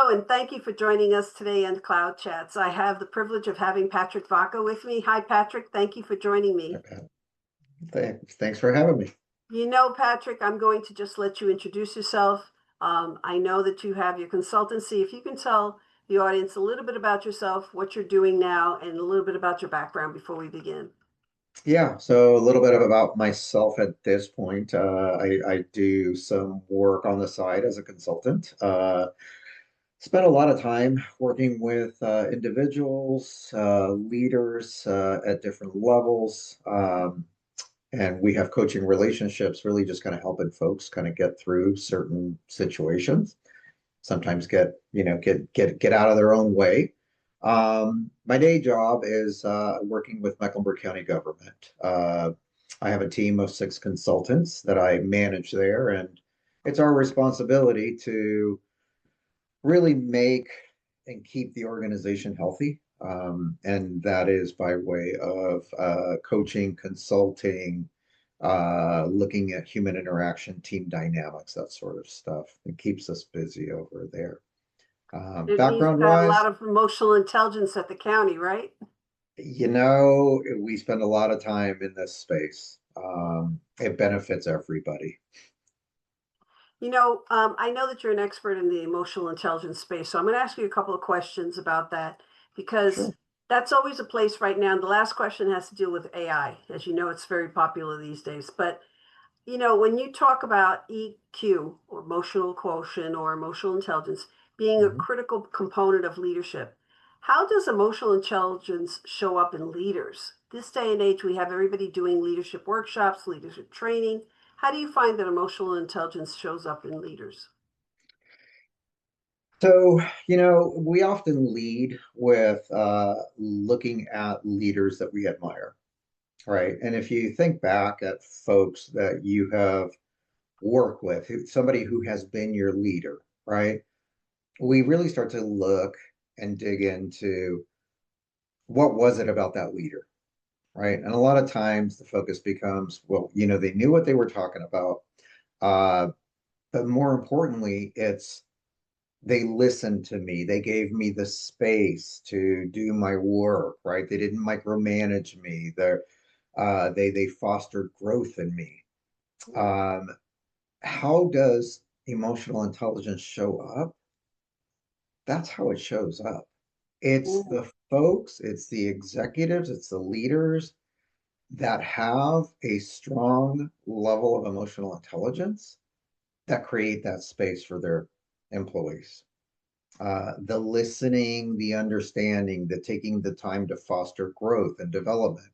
Hello, and thank you for joining us today on CloudChats. I have the privilege of having Patrick Vaca with me. Hi, Patrick. Thank you for joining me. Okay. Thanks for having me. Patrick, I'm going to just let you introduce yourself. I know that you have your consultancy. If you can tell the audience a little bit about yourself, what you're doing now, and a little bit about your background before we begin. Yeah, so a little bit about myself at this point. I do some work on the side as a consultant. Spent a lot of time working with individuals, leaders at different levels. And we have coaching relationships, really just kind of helping folks kind of get through certain situations. Sometimes get out of their own way. My day job is working with Mecklenburg County government. I have a team of 6 consultants that I manage there, and it's our responsibility to really make and keep the organization healthy. And that is by way of coaching, consulting, looking at human interaction, team dynamics, that sort of stuff. It keeps us busy over there. It means Background you have a lot wise, of emotional intelligence at the county, right? we spend a lot of time in this space. It benefits everybody. I know that you're an expert in the emotional intelligence space, so I'm going to ask you a couple of questions about that because Sure. that's always a place right now. And the last question has to do with AI. As you know, it's very popular these days. But, when you talk about EQ or emotional quotient or emotional intelligence being a Mhm. critical component of leadership, how does emotional intelligence show up in leaders? This day and age, we have everybody doing leadership workshops, leadership training. How do you find that emotional intelligence shows up in leaders? So, we often lead with looking at leaders that we admire, right? And if you think back at folks that you have worked with, somebody who has been your leader, right? We really start to look and dig into what was it about that leader, right? And a lot of times the focus becomes, well, they knew what they were talking about. Uh, but more importantly, it's they listened to me. They gave me the space to do my work, right? They didn't micromanage me. They fostered growth in me. Um, how does emotional intelligence show up? That's how it shows up. It's Mm. the folks, it's the executives, it's the leaders that have a strong level of emotional intelligence that create that space for their employees. The listening, the understanding, the taking the time to foster growth and development.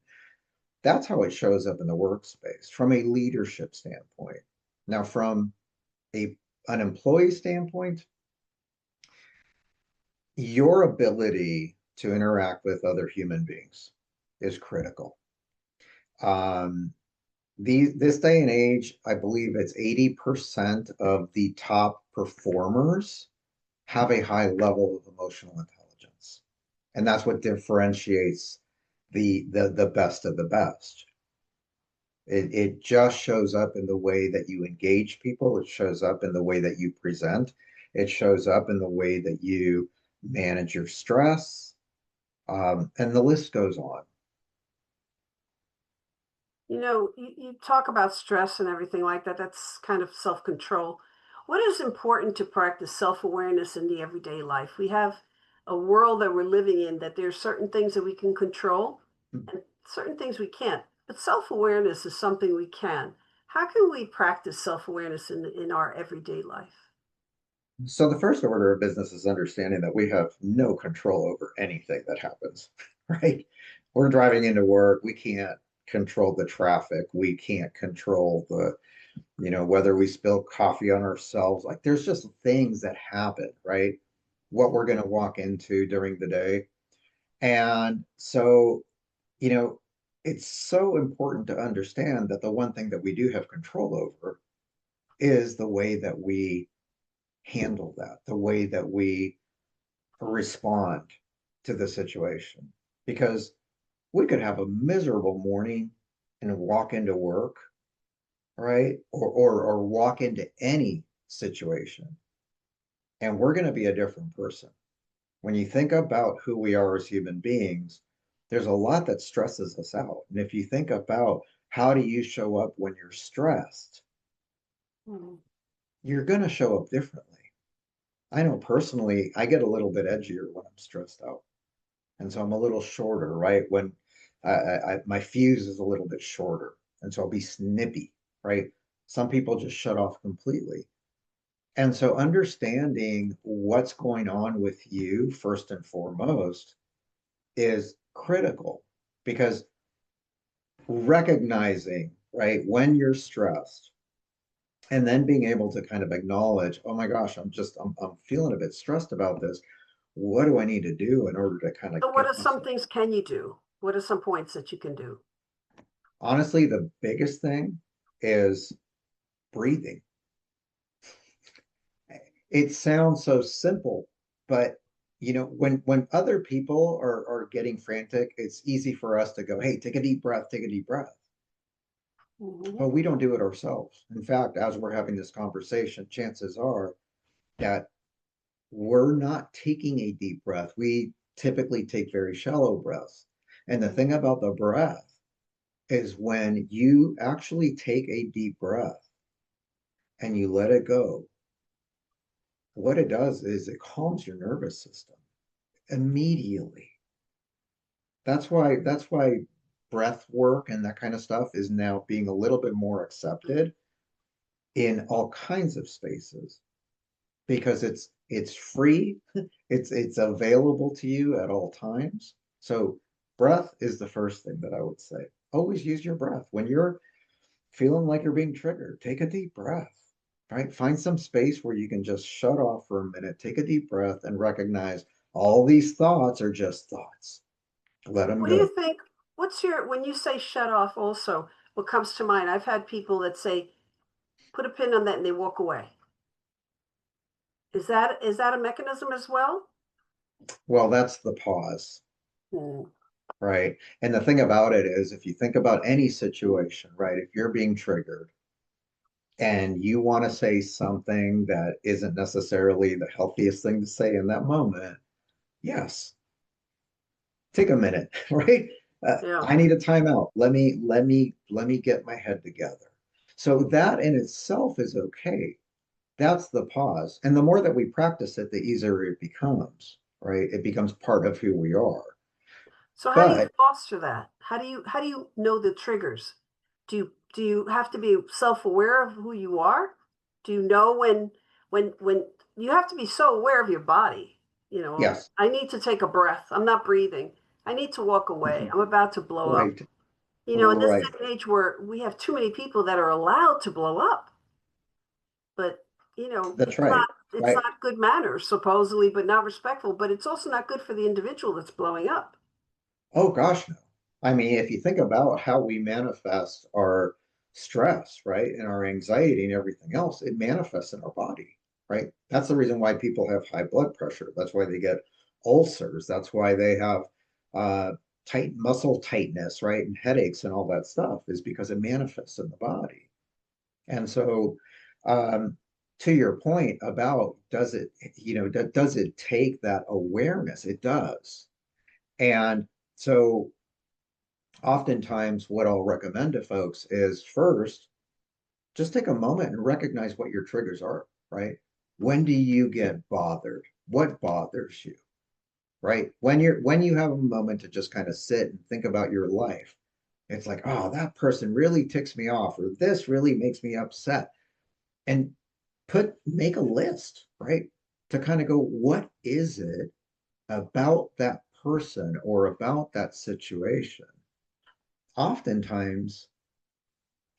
That's how it shows up in the workspace from a leadership standpoint. Now, from a an employee standpoint, your ability to interact with other human beings is critical. Um, this day and age, I believe it's 80% of the top performers have a high level of emotional intelligence. And that's what differentiates the best of the best. It just shows up in the way that you engage people. It shows up in the way that you present. It shows up in the way that you manage your stress. And the list goes on. You talk about stress and everything like that. That's kind of self control. What is important to practice self awareness in the everyday life? We have a world that we're living in that there's certain things that we can control and certain things we can't. But self awareness is something we can. How can we practice self awareness in our everyday life? So the first order of business is understanding that we have no control over anything that happens, right? We're driving into work. We can't control the traffic. We can't control whether we spill coffee on ourselves. Like there's just things that happen, right? What we're going to walk into during the day. And so, you know, it's so important to understand that the one thing that we do have control over is the way that we handle that, the way that we respond to the situation. Because we could have a miserable morning and walk into work, right? Or walk into any situation and we're going to be a different person. When you think about who we are as human beings, there's a lot that stresses us out. And if you think about how do you show up when you're stressed, Mhm. you're going to show up differently. I know personally, I get a little bit edgier when I'm stressed out. And so I'm a little shorter, right? When my fuse is a little bit shorter. And so I'll be snippy, right? Some people just shut off completely. And so understanding what's going on with you first and foremost is critical because recognizing, right, when you're stressed and then being able to kind of acknowledge, oh my gosh, I'm feeling a bit stressed about this. What do I need to do in order to kind of So what get are some myself? things can you do? What are some points that you can do? Honestly, the biggest thing is breathing. It sounds so simple, but when other people are getting frantic, it's easy for us to go, hey, take a deep breath, take a deep breath. Mhm. But we don't do it ourselves. In fact, as we're having this conversation, chances are that we're not taking a deep breath. We typically take very shallow breaths. And the thing about the breath is when you actually take a deep breath and you let it go, what it does is it calms your nervous system immediately. That's why breath work and that kind of stuff is now being a little bit more accepted in all kinds of spaces because it's free, it's available to you at all times. So breath is the first thing that I would say. Always use your breath. When you're feeling like you're being triggered, take a deep breath, right? Find some space where you can just shut off for a minute, take a deep breath, and recognize all these thoughts are just thoughts. Let them What do you go. think? What's your, when you say shut off also, what comes to mind? I've had people that say, put a pin on that and they walk away. Is that a mechanism as well? Well, that's the pause, Hmm. right? And the thing about it is, if you think about any situation, right, if you're being triggered and you want to say something that isn't necessarily the healthiest thing to say in that moment, yes, take a minute, right? Yeah. I need a timeout. Let me get my head together. So that in itself is okay. That's the pause. And the more that we practice it, the easier it becomes, right? It becomes part of who we are. So how do you But foster that? How do you know the triggers? Do you have to be self-aware of who you are? Do you know when you have to be so aware of your body? yes, I need to take a breath. I'm not breathing. I need to walk away. I'm about to blow up. right, In this right. day and age where we have too many people that are allowed to blow up, but That's right, it's right. not good manners supposedly, but not respectful. But it's also not good for the individual that's blowing up. Oh gosh, no. I mean, if you think about how we manifest our stress, right, and our anxiety and everything else, it manifests in our body, right? That's the reason why people have high blood pressure. That's why they get ulcers. That's why they have uh, tight muscle tightness, right, and headaches and all that stuff is because it manifests in the body. And so, um, to your point about does it take that awareness? It does. And so oftentimes what I'll recommend to folks is first, just take a moment and recognize what your triggers are, right? When do you get bothered? What bothers you, right? When you have a moment to just kind of sit and think about your life, it's like, oh, that person really ticks me off, or this really makes me upset. And make a list, right? To kind of go, what is it about that person or about that situation? Oftentimes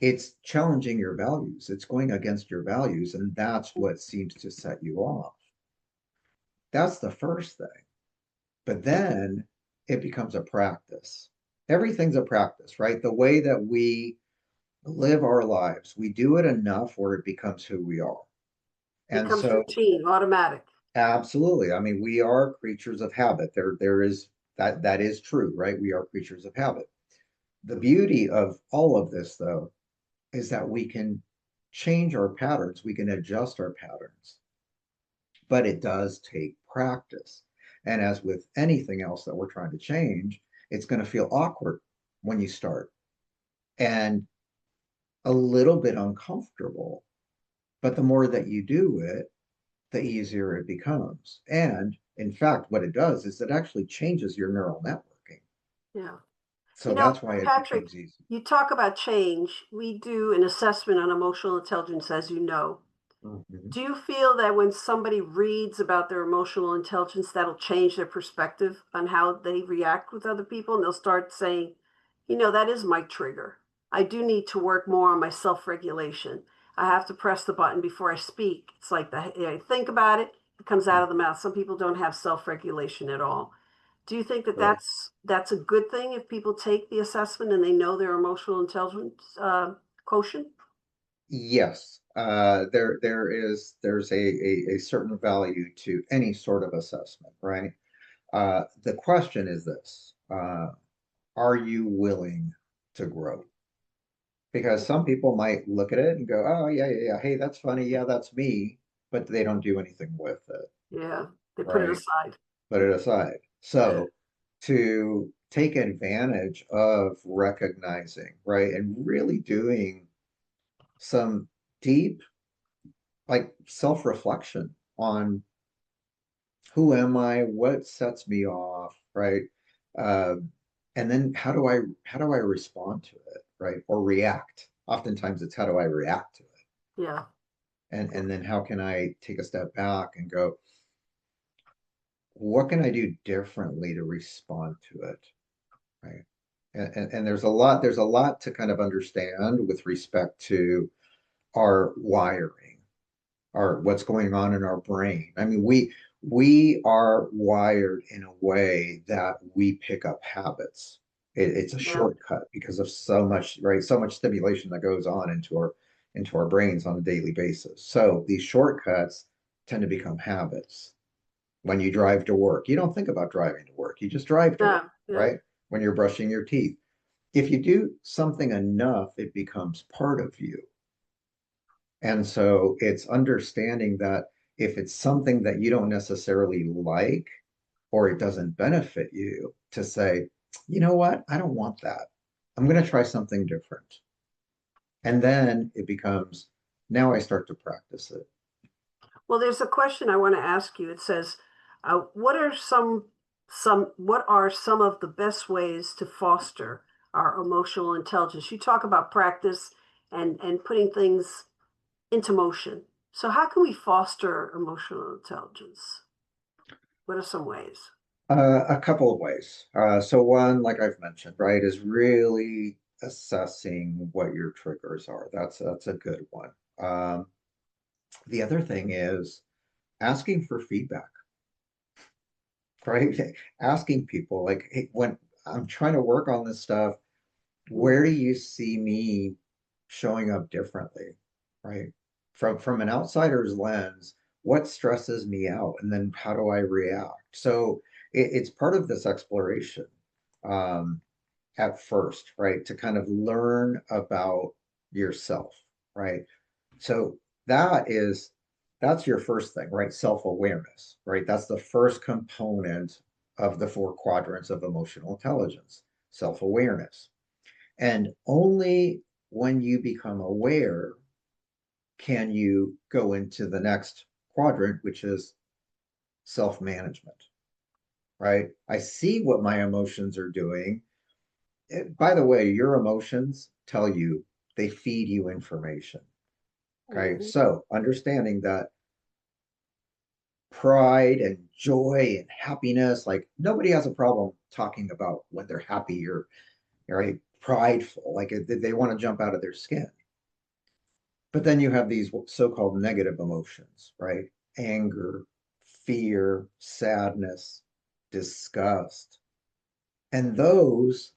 it's challenging your values. It's going against your values, and that's what seems to set you off. That's the first thing. But then it becomes a practice. Everything's a practice, right? The way that we live our lives, we do it enough where it becomes who we are. And Becomes so, routine, automatic. absolutely. I mean, we are creatures of habit. There is that is true, right? We are creatures of habit. The beauty of all of this, though, is that we can change our patterns, we can adjust our patterns. but it does take practice. And as with anything else that we're trying to change, it's going to feel awkward when you start and a little bit uncomfortable. But the more that you do it, the easier it becomes. And in fact, what it does is it actually changes your neural networking. Yeah. So that's why it Patrick, becomes easy. you talk about change. We do an assessment on emotional intelligence, as you know. Mhm. Do you feel that when somebody reads about their emotional intelligence, that'll change their perspective on how they react with other people? And they'll start saying, that is my trigger. I do need to work more on my self regulation. I have to press the button before I speak. It's like I think about it, it comes out of the mouth. Some people don't have self regulation at all. Do you think that Sure. that's a good thing if people take the assessment and they know their emotional intelligence quotient? Yes, there's a certain value to any sort of assessment, right? The question is this, are you willing to grow? Because some people might look at it and go, oh, yeah, yeah, yeah. Hey, that's funny. Yeah, that's me. But they don't do anything with it, Yeah, they put it right? aside. Put it aside. So to take advantage of recognizing, right, and really doing some deep, like self-reflection on who am I, what sets me off, right? Um, and then how do I respond to it, right? Or react. Oftentimes it's how do I react to it? Yeah. And then how can I take a step back and go, what can I do differently to respond to it? Right. And there's a lot to kind of understand with respect to our wiring, our what's going on in our brain. I mean, we are wired in a way that we pick up habits. It's a Yeah. shortcut because of so much, right? So much stimulation that goes on into our brains on a daily basis. So these shortcuts tend to become habits. When you drive to work, you don't think about driving to work. You just drive to work, Yeah. Yeah. right? When you're brushing your teeth. If you do something enough, it becomes part of you. And so it's understanding that if it's something that you don't necessarily like or it doesn't benefit you, to say, you know what? I don't want that. I'm going to try something different. And then it becomes, now I start to practice it. Well, there's a question I want to ask you. It says, what are some of the best ways to foster our emotional intelligence? You talk about practice and putting things into motion. So how can we foster emotional intelligence? What are some ways? A couple of ways. So one, like I've mentioned, right, is really assessing what your triggers are. That's a good one. Um, the other thing is asking for feedback, right? Asking people like, hey, when I'm trying to work on this stuff, where do Mhm. you see me showing up differently, right? From an outsider's lens, what stresses me out, and then how do I react? So it's part of this exploration um, at first, right? To kind of learn about yourself, right? So that is that's your first thing, right? Self-awareness, right? That's the first component of the four quadrants of emotional intelligence, self-awareness. And only when you become aware can you go into the next quadrant, which is self-management, right? I see what my emotions are doing. By the way, your emotions tell you, they feed you information. Okay. Mhm. So understanding that pride and joy and happiness, like nobody has a problem talking about when they're happy or right prideful, like they want to jump out of their skin. But then you have these so-called negative emotions, right? Anger, fear, sadness, disgust. And those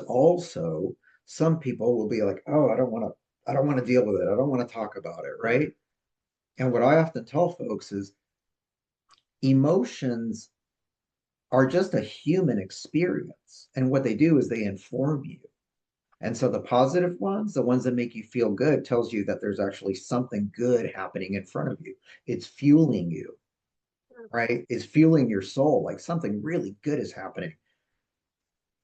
also, some people will be like, oh, I don't want to deal with it. I don't want to talk about it, right? And what I often tell folks is emotions are just a human experience. And what they do is they inform you. And so the positive ones, the ones that make you feel good, tells you that there's actually something good happening in front of you. It's fueling you, right? It's fueling your soul, like something really good is happening.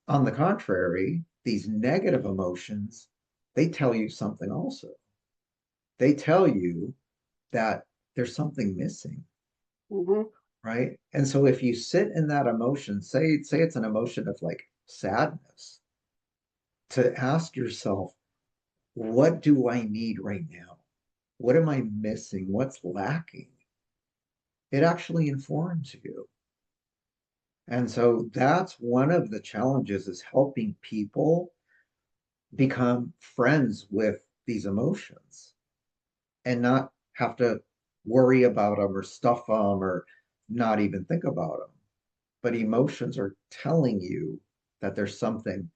On the contrary, these negative emotions, they tell you something also. They tell you that there's something missing, Hmm. right? And so if you sit in that emotion, say it's an emotion of like sadness, to ask yourself, what do I need right now? What am I missing? What's lacking? It actually informs you. And so that's one of the challenges is helping people become friends with these emotions and not have to worry about them or stuff them or not even think about them. But emotions are telling you that there's something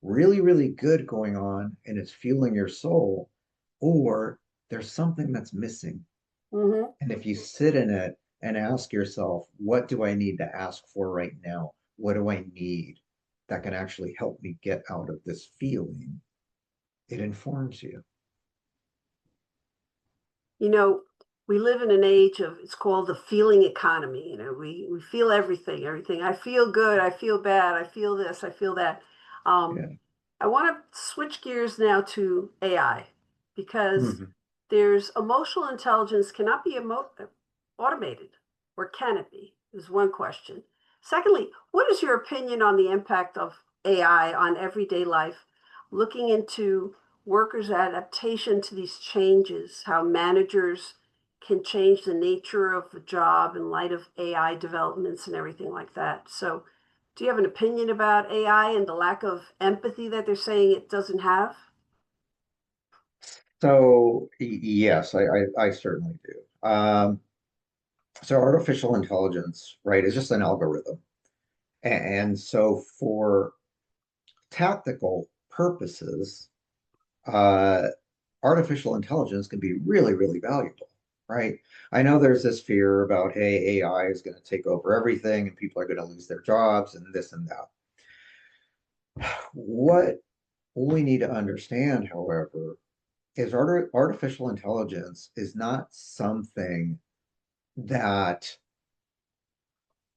really, really good going on and it's fueling your soul, or there's something that's missing. Hmm. And if you sit in it and ask yourself, what do I need to ask for right now? What do I need that can actually help me get out of this feeling? It informs you. You know, we live in an age of, it's called the feeling economy. We feel everything, everything. I feel good, I feel bad, I feel this, I feel that. Um, Yeah. I want to switch gears now to AI because Mhm. there's emotional intelligence cannot be automated, or can it be? Is one question. Secondly, what is your opinion on the impact of AI on everyday life? Looking into workers' adaptation to these changes, how managers can change the nature of the job in light of AI developments and everything like that. So, do you have an opinion about AI and the lack of empathy that they're saying it doesn't have? So yes, I certainly do. So artificial intelligence, right, is just an algorithm. And so for tactical purposes, uh, artificial intelligence can be really, really valuable, right? I know there's this fear about, hey, AI is going to take over everything and people are going to lose their jobs and this and that. What we need to understand, however, is artificial intelligence is not something that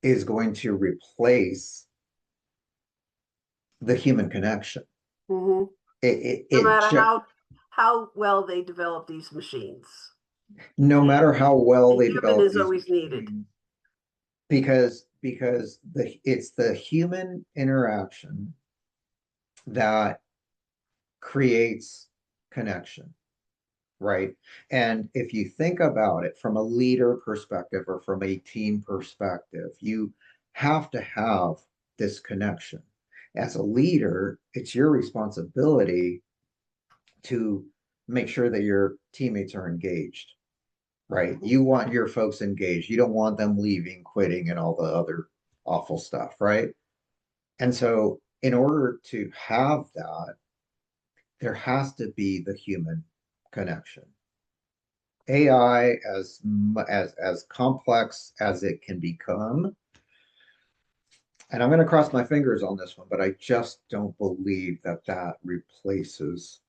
is going to replace the human connection. Hmm. No It matter just, how well they develop these machines, no matter how well the they human develop is these always needed. machines, because it's the human interaction that creates connection, right? And if you think about it from a leader perspective or from a team perspective, you have to have this connection. As a leader, it's your responsibility to make sure that your teammates are engaged, right? You want your folks engaged. You don't want them leaving, quitting, and all the other awful stuff, right? And so, in order to have that, there has to be the human connection. AI, as complex as it can become, and I'm going to cross my fingers on this one, but I just don't believe that that replaces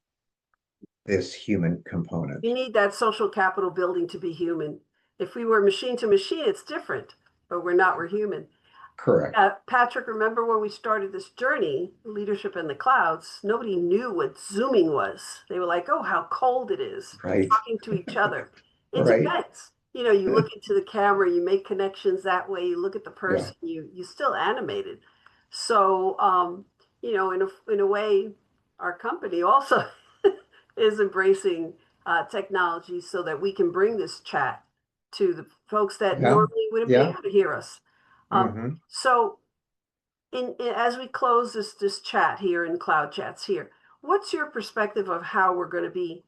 this human You component. need that social capital building to be human. If we were machine to machine, it's different, but we're not, we're human. Correct. Patrick, remember when we started this journey, leadership in the clouds, nobody knew what Zooming was. They were like, oh, how cold it is, Right. talking to each other. It Right. depends. You look into the camera, you make connections that way, you look at the Yeah. person, you still animated. So, in a way, our company also is embracing technology so that we can bring this chat to the folks that Yeah. normally wouldn't be Yeah. able to hear us. Hmm. So as we close this chat here in Cloud Chats here, what's your perspective of how we're going to be?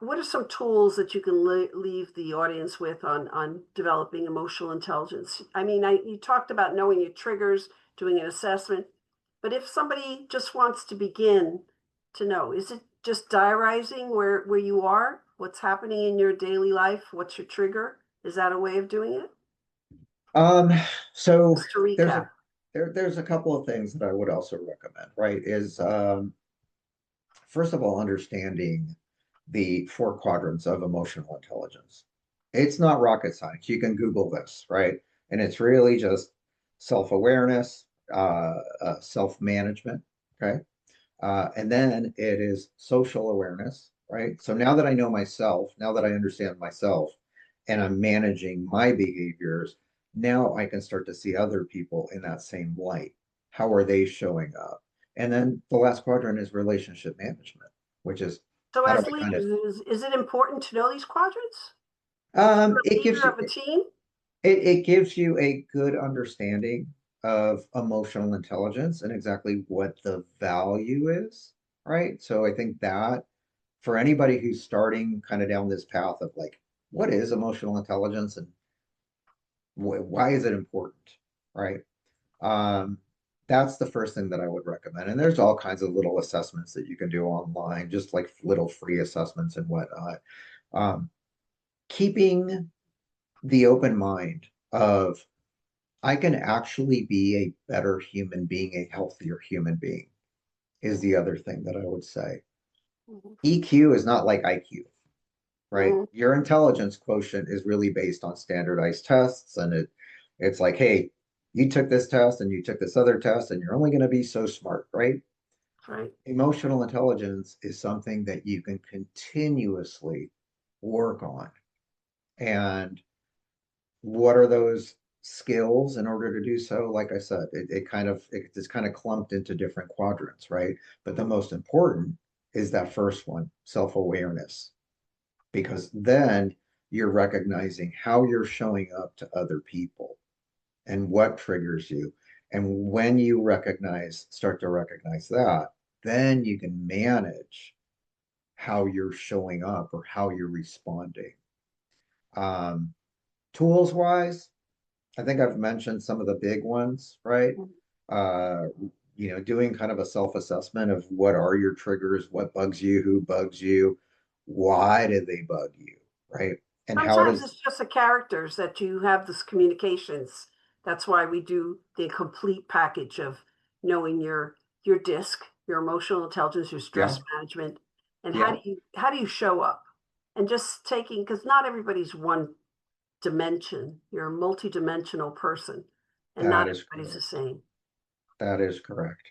What are some tools that you can leave the audience with on developing emotional intelligence? I mean, you talked about knowing your triggers, doing an assessment, but if somebody just wants to begin to know, is it just diarizing where you are, what's happening in your daily life, what's your trigger? Is that a way of doing it? Um, so Just to there's recap. a there's a couple of things that I would also recommend, right? Is first of all, understanding the four quadrants of emotional intelligence. It's not rocket science. You can Google this, right? And it's really just self-awareness, self-management, okay? And then it is social awareness, right? So now that I know myself, now that I understand myself, and I'm managing my behaviors, now I can start to see other people in that same light. How are they showing up? And then the last quadrant is relationship management, which is So how do as I kind of, leaders, is it important to know these quadrants? If you're a it gives leader you, of a team? it gives you a good understanding of emotional intelligence and exactly what the value is, right? So I think that for anybody who's starting kind of down this path of like, what is emotional intelligence and why is it important, right? Um, that's the first thing that I would recommend. And there's all kinds of little assessments that you can do online, just like little free assessments and whatnot. Um, Keeping the open mind of I can actually be a better human being, a healthier human being is the other thing that I would say. Mhm. EQ is not like IQ, right? Mhm. Your intelligence quotient is really based on standardized tests, and it's like, hey, you took this test and you took this other test, and you're only going to be so smart, right? Right. Emotional intelligence is something that you can continuously work on. And what are those skills in order to do so? Like I said, it's kind of clumped into different quadrants, right? But the most important is that first one, self-awareness, because then you're recognizing how you're showing up to other people and what triggers you. And when you start to recognize that, then you can manage how you're showing up or how you're responding. Um, Tools wise, I think I've mentioned some of the big ones, right? Mhm. Uh, doing kind of a self-assessment of what are your triggers, what bugs you, who bugs you, why did they bug you, right? And how Sometimes it's does, just the characters that you have this communications. That's why we do the complete package of knowing your disc, your emotional intelligence, your yeah, stress management, and yeah, how do you show up? And just taking, because not everybody's one dimension. You're a multi-dimensional person, and not that is everybody's the correct. same. That is correct,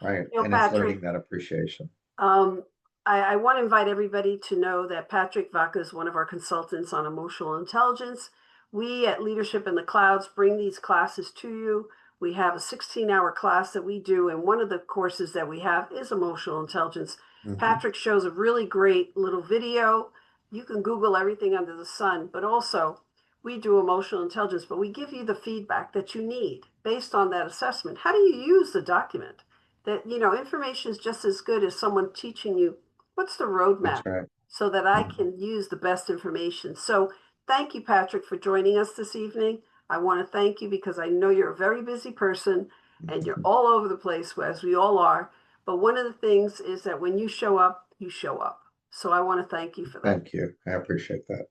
right? And it's Patrick, learning that appreciation. um, I want to invite everybody to know that Patrick Vaca is one of our consultants on emotional intelligence. We at Leadership in the Clouds bring these classes to you. We have a 16-hour class that we do, and one of the courses that we have is emotional intelligence. Mhm. Patrick shows a really great little video. You can Google everything under the sun, but also we do emotional intelligence, but we give you the feedback that you need based on that assessment. How do you use the document? That information is just as good as someone teaching you what's the roadmap That's right. so that I Mhm. can use the best information. So thank you, Patrick, for joining us this evening. I want to thank you because I know you're a very busy person and you're Mhm. all over the place, as we all are. But one of the things is that when you show up, you show up. So I want to thank you for that. Thank you. I appreciate that.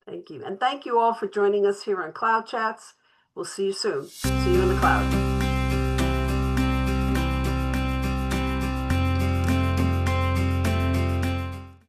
Thank you. And thank you all for joining us here on Cloud Chats. We'll see you soon. See you in the cloud.